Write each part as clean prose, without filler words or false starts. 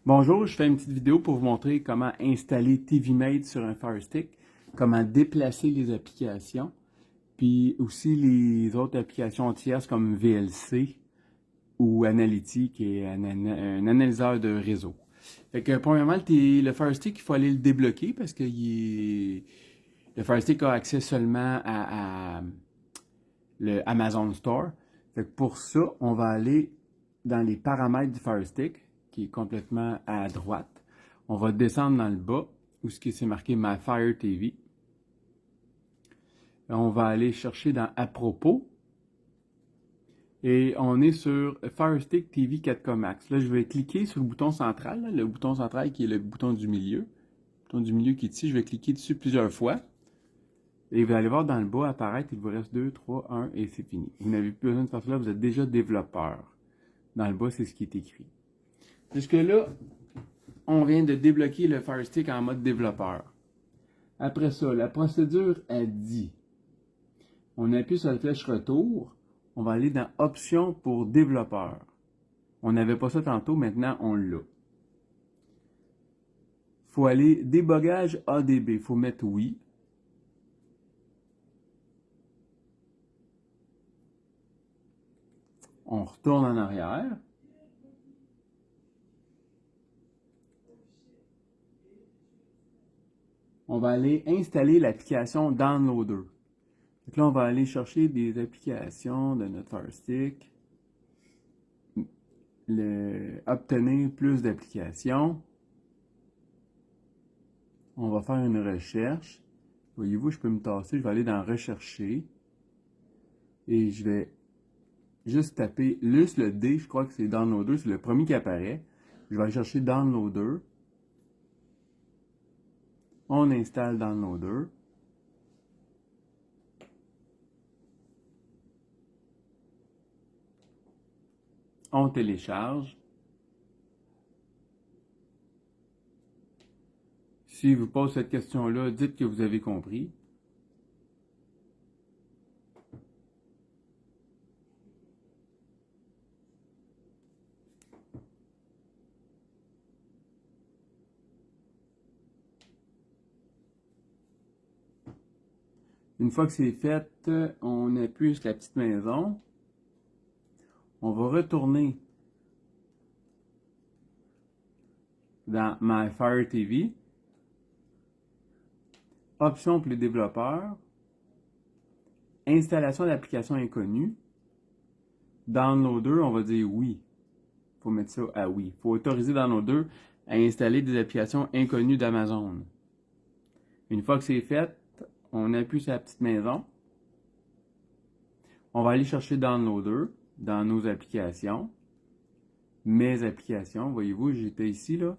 Bonjour, je fais une petite vidéo pour vous montrer comment installer TVMate sur un Fire Stick, comment déplacer les applications, puis aussi les autres applications tierces comme VLC ou Analytics qui est un analyseur de réseau. Fait que premièrement, le Fire Stick, il faut aller le débloquer parce que le Fire Stick a accès seulement à le Amazon Store. Fait que pour ça, on va aller dans les paramètres du Fire Stick, qui est complètement à droite. On va descendre dans le bas, où c'est marqué My Fire TV. On va aller chercher dans À propos. Et on est sur Fire Stick TV 4K Max. Là, je vais cliquer sur le bouton central, là, le bouton central qui est le bouton du milieu. Le bouton du milieu qui est ici, je vais cliquer dessus plusieurs fois. Et vous allez voir dans le bas apparaître, il vous reste 2, 3, 1 et c'est fini. Vous n'avez plus besoin de faire cela, vous êtes déjà développeur. Dans le bas, c'est ce qui est écrit. Jusque-là, on vient de débloquer le Fire Stick en mode développeur. Après ça, la procédure a dit, on appuie sur la flèche retour, on va aller dans Options pour développeur. On n'avait pas ça tantôt, maintenant on l'a. Il faut aller débogage ADB, il faut mettre oui. On retourne en arrière. On va aller installer l'application Downloader. Donc là, on va aller chercher des applications de notre Fire Stick. Obtenir plus d'applications. On va faire une recherche. Voyez-vous, je peux me tasser, je vais aller dans Rechercher. Et je vais juste taper juste le D, je crois que c'est Downloader, c'est le premier qui apparaît. Je vais aller chercher Downloader. On installe Downloader. On télécharge. Si vous pose cette question-là, dites que vous avez compris. Une fois que c'est fait, on appuie sur la petite maison. On va retourner dans My Fire TV. Options pour les développeurs. Installation d'applications inconnues. Downloader, on va dire oui. Il faut mettre ça à oui. Il faut autoriser Downloader à installer des applications inconnues d'Amazon. Une fois que c'est fait, on appuie sur la petite maison. On va aller chercher Downloader dans nos applications. Mes applications, voyez-vous, j'étais ici, là,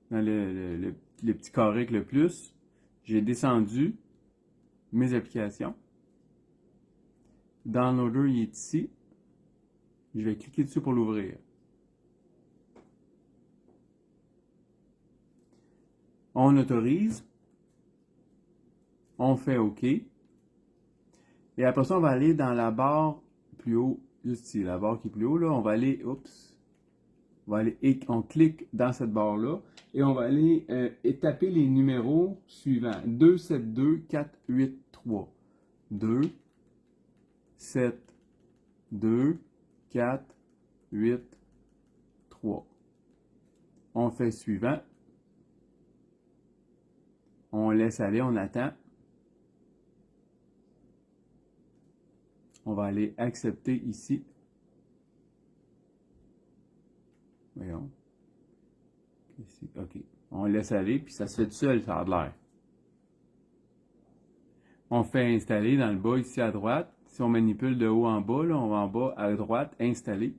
dans le petit carré avec le plus. J'ai descendu mes applications. Downloader, il est ici. Je vais cliquer dessus pour l'ouvrir. On autorise. On fait OK. Et après ça, on va aller dans la barre plus haut, juste ici, la barre qui est plus haut, là, on va aller, on clique dans cette barre-là et on va aller taper les numéros suivants. 272483. 2, 7, 2, 4, 8, 3. On fait suivant. On laisse aller, on attend. On va aller accepter ici. Voyons. Ici, OK. On laisse aller, puis ça se fait tout seul, ça a l'air. On fait installer dans le bas, ici à droite. Si on manipule de haut en bas, là, on va en bas à droite, installer.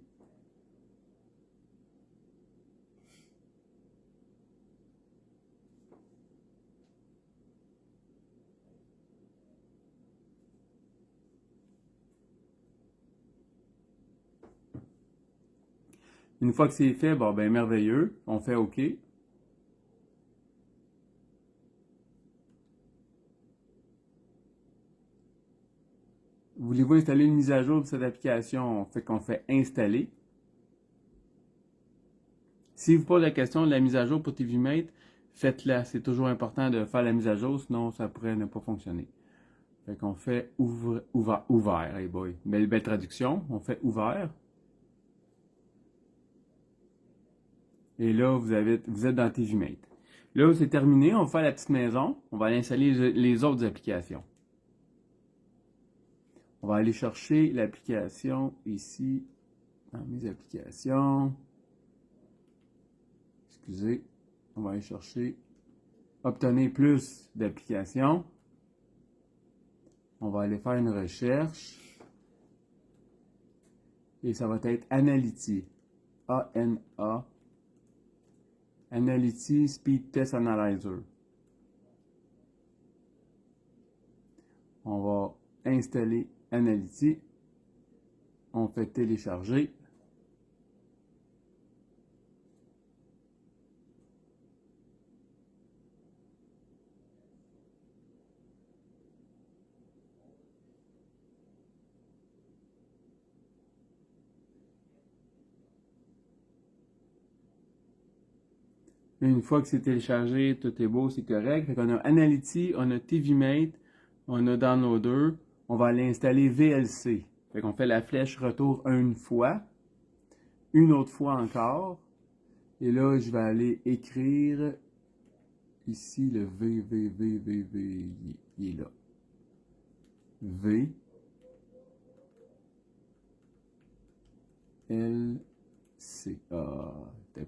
Une fois que c'est fait, bon, ben merveilleux. On fait OK. Voulez-vous installer une mise à jour de cette application? On fait qu'on fait installer. Si vous posez la question de la mise à jour pour TVMate, faites-la. C'est toujours important de faire la mise à jour, sinon ça pourrait ne pas fonctionner. Fait qu'on fait ouvert, hey boy. Belle traduction. On fait ouvert. Et là, vous êtes dans TVMate. Là, c'est terminé. On va faire la petite maison. On va aller installer les autres applications. On va aller chercher l'application ici, dans mes applications. Excusez. On va aller chercher obtenir plus d'applications. On va aller faire une recherche. Et ça va être Analytics. A-N-A. Analytics Speed Test Analyzer. On va installer Analytics. On fait télécharger. Une fois que c'est téléchargé, tout est beau, c'est correct. Fait qu'on a Analytics, on a TVMate, on a Downloader. On va aller installer VLC. Fait qu'on fait la flèche retour une fois, une autre fois encore. Et là, je vais aller écrire ici le V, il est là. V, L, C, A.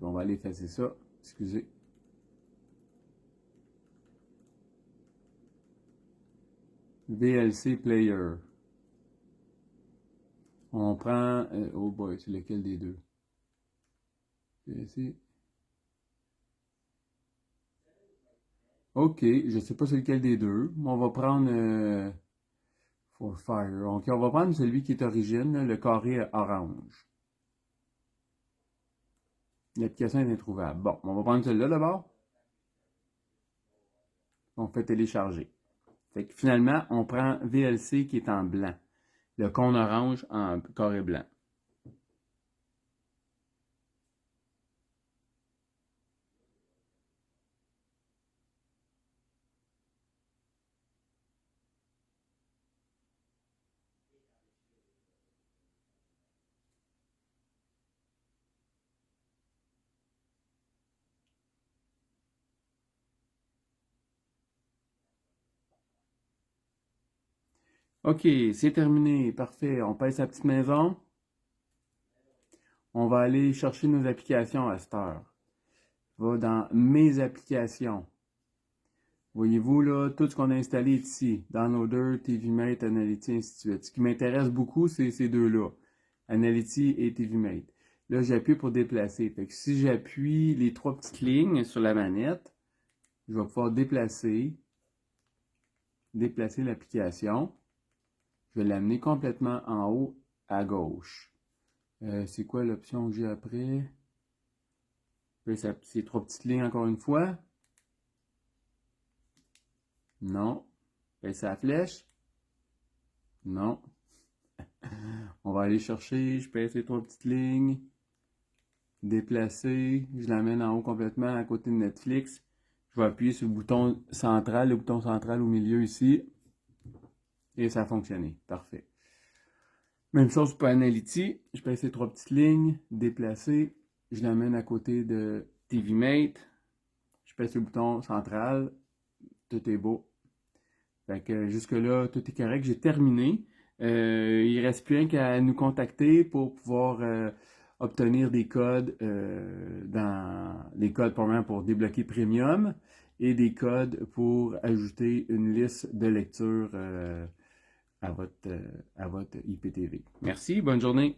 On va aller effacer ça. Excusez. VLC Player. On prend... oh boy, c'est lequel des deux? VLC. Ok, je sais pas c'est lequel des deux. On va prendre... For Fire. Ok, on va prendre celui qui est origine, le carré orange. L'application est introuvable. Bon, on va prendre celui-là d'abord. On fait télécharger. Fait que finalement, on prend VLC qui est en blanc. Le cône orange en carré blanc. Ok, c'est terminé. Parfait. On paye sa petite maison. On va aller chercher nos applications à cette heure. Va dans mes applications. Voyez-vous là, tout ce qu'on a installé est ici. Downloader, TVMate, Analytics, ainsi de suite. Ce qui m'intéresse beaucoup, c'est ces deux-là. Analytics et TVMate. Là, j'appuie pour déplacer. Fait que si j'appuie les trois petites lignes sur la manette, je vais pouvoir déplacer l'application. Je vais l'amener complètement en haut à gauche. C'est quoi l'option que j'ai après? Ces trois petites lignes encore une fois. Non. C'est la flèche. Non. On va aller chercher, je pèse ces trois petites lignes. Déplacer, je l'amène en haut complètement à côté de Netflix. Je vais appuyer sur le bouton central au milieu ici. Et ça a fonctionné. Parfait. Même chose pour Analytics. Je pèse ces trois petites lignes, déplacer. Je l'amène à côté de TVMate. Je pèse le bouton central. Tout est beau. Fait que jusque-là, tout est correct. J'ai terminé. Il ne reste plus rien qu'à nous contacter pour pouvoir obtenir des codes des codes probablement pour débloquer Premium et des codes pour ajouter une liste de lecture à votre IPTV. Merci, bonne journée.